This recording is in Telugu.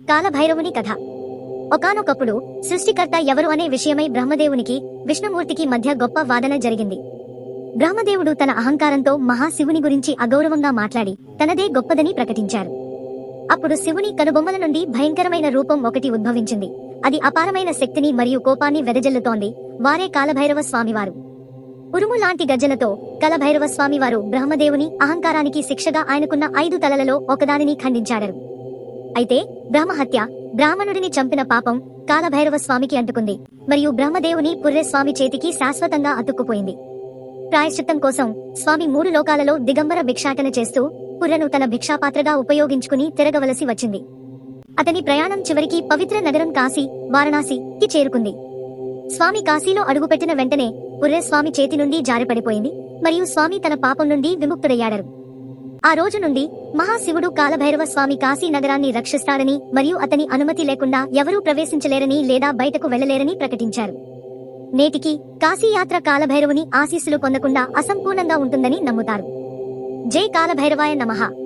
కాలభైరవుని కథ. ఒకానొకప్పుడు సృష్టికర్త ఎవరు అనే విషయమై బ్రహ్మదేవునికి విష్ణుమూర్తికి మధ్య గొప్ప వాదన జరిగింది. బ్రహ్మదేవుడు తన అహంకారంతో మహాశివుని గురించి అగౌరవంగా మాట్లాడి తనదే గొప్పదని ప్రకటించారు. అప్పుడు శివుని కనుబొమ్మల నుండి భయంకరమైన రూపం ఒకటి ఉద్భవించింది. అది అపారమైన శక్తిని మరియు కోపాన్ని వెదజల్లుతోంది. వారే కాలభైరవ స్వామివారు. ఉరుము లాంటి గజ్జలతో కాలభైరవ స్వామివారు బ్రహ్మదేవుని అహంకారానికి శిక్షగా ఆయనకున్న 5 తలలలో ఒకదానిని ఖండించారు. అయితే బ్రహ్మహత్య, బ్రాహ్మణుడిని చంపిన పాపం కాలభైరవ స్వామికి అంటుకుంది మరియు బ్రహ్మదేవుని పుర్రె స్వామి చేతికి శాశ్వతంగా అతుక్కుపోయింది. ప్రాయశ్చిత్తం కోసం స్వామి 3 లోకాలలో దిగంబర భిక్షాటన చేస్తూ పుర్రెను తన భిక్షాపాత్రగా ఉపయోగించుకుని తిరగవలసి వచ్చింది. అతని ప్రయాణం చివరికి పవిత్ర నగరం కాశీ, వారణాసికి చేరుకుంది. స్వామి కాశీలో అడుగుపెట్టిన వెంటనే పుర్రె స్వామి చేతి నుండి జారిపడిపోయింది మరియు స్వామి తన పాపం నుండి విముక్తుడయ్యాడు. ఆ రోజు నుండి మహాశివుడు కాలభైరవ స్వామి కాశీ నగరాన్ని రక్షిస్తాడని మరియు అతని అనుమతి లేకుండా ఎవరూ ప్రవేశించలేరని లేదా బయటకు వెళ్లలేరని ప్రకటించారు. నేటికి కాశీయాత్ర కాలభైరవుని ఆశీస్సులు పొందకుండా అసంపూర్ణంగా ఉంటుందని నమ్ముతారు. జై కాలభైరవాయ నమః.